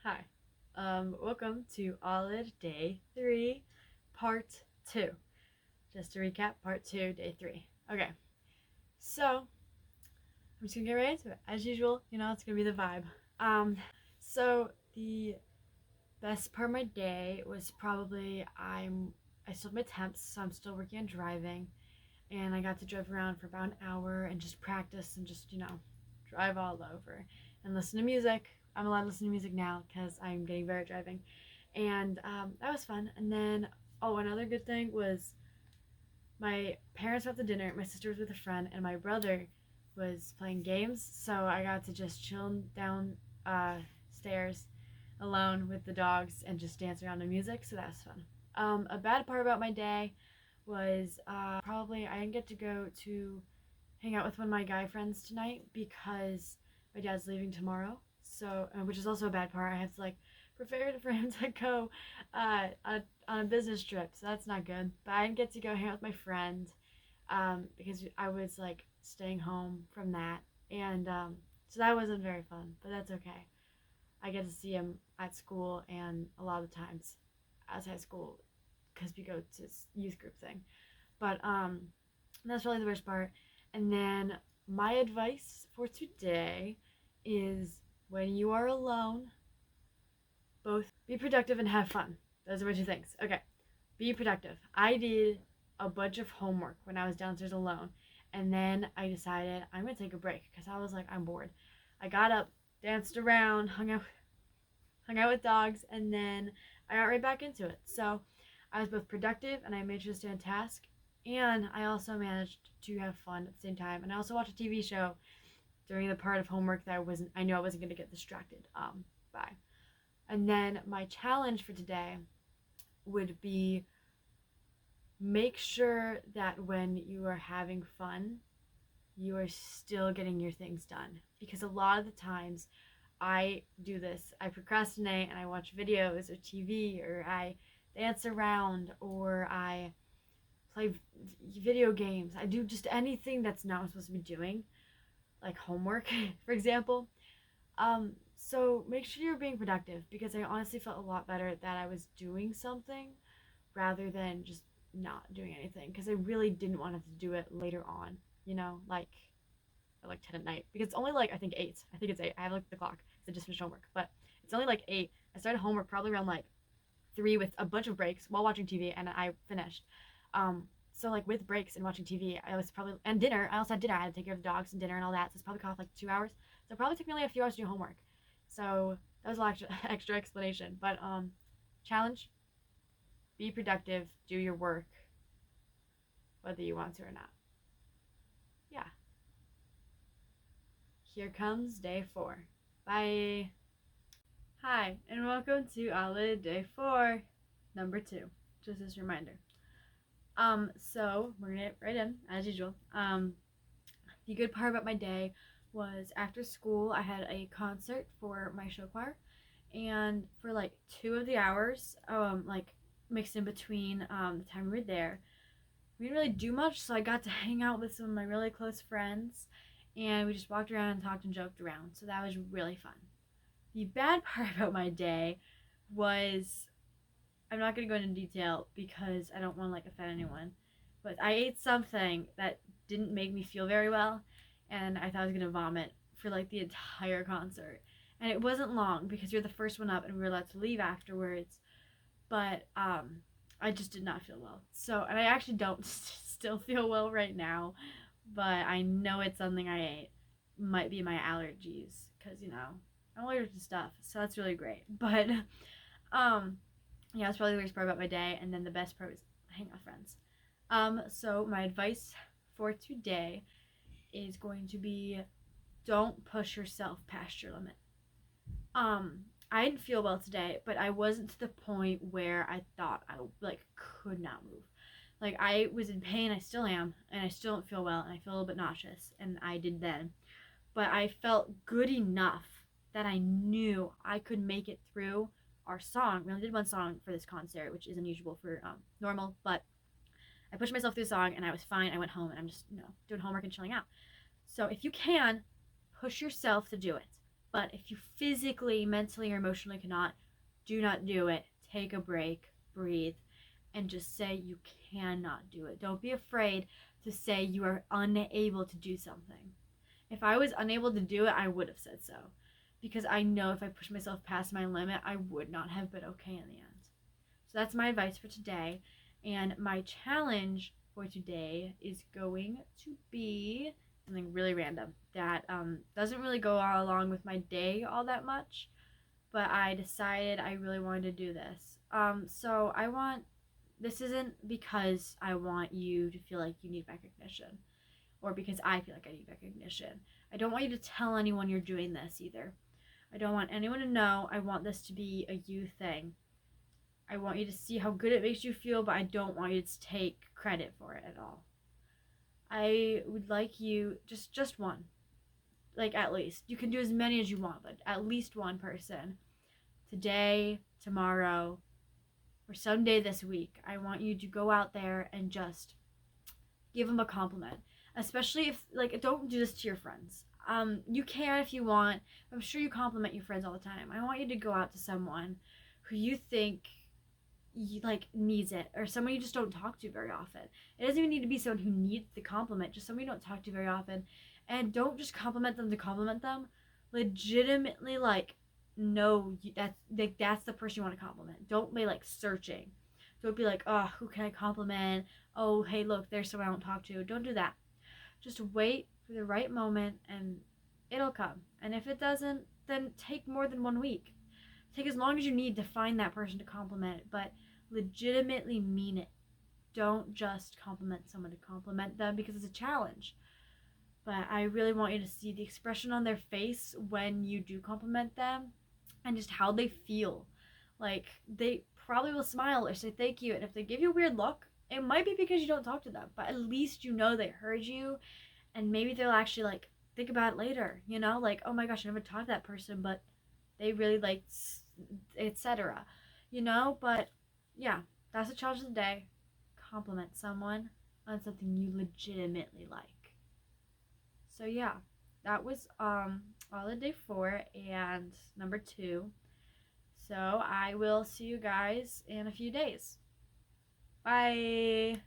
Hi. Welcome to AWLyd Day 3, Part 2. Just to recap, Part 2, Day 3. Okay, so I'm just gonna get right into it. As usual, it's gonna be the vibe. So the best part of my day was probably I still have my temps, so I'm still working on driving, and I got to drive around for about an hour and just practice and just drive all over and listen to music. I'm allowed to listen to music now because I'm getting better at driving, and that was fun. And then, another good thing was my parents went to dinner. My sister was with a friend, and my brother was playing games. So I got to just chill down stairs alone with the dogs and just dance around to music. So that was fun. A bad part about my day was probably I didn't get to go to hang out with one of my guy friends tonight because my dad's leaving tomorrow. So, which is also a bad part. I have to prepare for him to go on a business trip, so that's not good. But I didn't get to go hang out with my friend because I was staying home from that, and so that wasn't very fun. But that's okay. I get to see him at school and a lot of times outside school because we go to youth group thing. But that's really the worst part. And then my advice for today is when you are alone, both be productive and have fun. Those are my two things. Okay, be productive. I did a bunch of homework when I was downstairs alone, and then I decided I'm gonna take a break because I was like, I'm bored. I got up, danced around, hung out with dogs, and then I got right back into it. So I was both productive and I made sure to stay on task, and I also managed to have fun at the same time. And I also watched a TV show during the part of homework that I knew I wasn't going to get distracted by. And then my challenge for today would be make sure that when you are having fun, you are still getting your things done. Because a lot of the times I do this. I procrastinate and I watch videos or TV, or I dance around, or I play video games. I do just anything that's not supposed to be doing, like homework, for example. So make sure you're being productive because I honestly felt a lot better that I was doing something rather than just not doing anything because I really didn't want to have to do it later on, at 10 at night because it's only I think 8. I think it's 8. I have the clock because I just finished homework, but it's only 8. I started homework probably around 3 with a bunch of breaks while watching TV, and I finished. So with breaks and watching TV, I was probably and dinner. I also had dinner. I had to take care of the dogs and dinner and all that. So it's probably cost 2 hours. So it probably took me only a few hours to do homework. So that was a lot extra explanation. But challenge: be productive, do your work, whether you want to or not. Yeah. Here comes day 4. Bye. Hi, and welcome to AWLyd Day 4, number 2. Just as a reminder. So we're gonna get right in as usual. The good part about my day was after school I had a concert for my show choir, and for 2 of the hours, mixed in between the time we were there, we didn't really do much. So I got to hang out with some of my really close friends, and we just walked around and talked and joked around. So that was really fun. The bad part about my day was I'm not going to go into detail because I don't want to offend anyone, but I ate something that didn't make me feel very well, and I thought I was going to vomit for the entire concert. And it wasn't long because you're the first one up and we were allowed to leave afterwards, but I just did not feel well. So, and I actually don't still feel well right now, but I know it's something I ate. Might be my allergies because I'm allergic to stuff, so that's really great. But yeah, that's probably the worst part about my day, and then the best part was hanging out with friends. So my advice for today is going to be don't push yourself past your limit. I didn't feel well today, but I wasn't to the point where I thought I could not move. I was in pain, I still am, and I still don't feel well, and I feel a little bit nauseous, and I did then. But I felt good enough that I knew I could make it through our song. We only did one song for this concert, which is unusual for normal, but I pushed myself through the song and I was fine. I went home and I'm just doing homework and chilling out. So if you can, push yourself to do it. But if you physically, mentally, or emotionally cannot, do not do it. Take a break, breathe, and just say you cannot do it. Don't be afraid to say you are unable to do something. If I was unable to do it, I would have said so. Because I know if I pushed myself past my limit, I would not have been okay in the end. So that's my advice for today. And my challenge for today is going to be something really random that doesn't really go all along with my day all that much. But I decided I really wanted to do this. So this isn't because I want you to feel like you need recognition or because I feel like I need recognition. I don't want you to tell anyone you're doing this either. I don't want anyone to know. I want this to be a you thing. I want you to see how good it makes you feel, but I don't want you to take credit for it at all. I would like you just one. Like at least. You can do as many as you want, but at least one person. Today, tomorrow, or someday this week. I want you to go out there and just give them a compliment. Especially if don't do this to your friends. You can if you want. I'm sure you compliment your friends all the time. I want you to go out to someone who you think needs it, or someone you just don't talk to very often. It doesn't even need to be someone who needs the compliment, just someone you don't talk to very often. And don't just compliment them to compliment them. Legitimately no, that's the person you want to compliment. Don't be searching. Don't be like, oh, who can I compliment? Oh, hey, look, there's someone I don't talk to. Don't do that. Just wait for the right moment and it'll come. And if it doesn't, then take more than 1 week. Take as long as you need to find that person to compliment, but legitimately mean it. Don't just compliment someone to compliment them because it's a challenge. But I really want you to see the expression on their face when you do compliment them and just how they feel. They probably will smile or say thank you, and if they give you a weird look, it might be because you don't talk to them, but at least you know they heard you, and maybe they'll actually think about it later, oh my gosh, I never talked to that person, but they really liked, etc. But yeah, that's the challenge of the day. Compliment someone on something you legitimately like. So yeah, that was all of day 4 and number 2. So I will see you guys in a few days. Bye.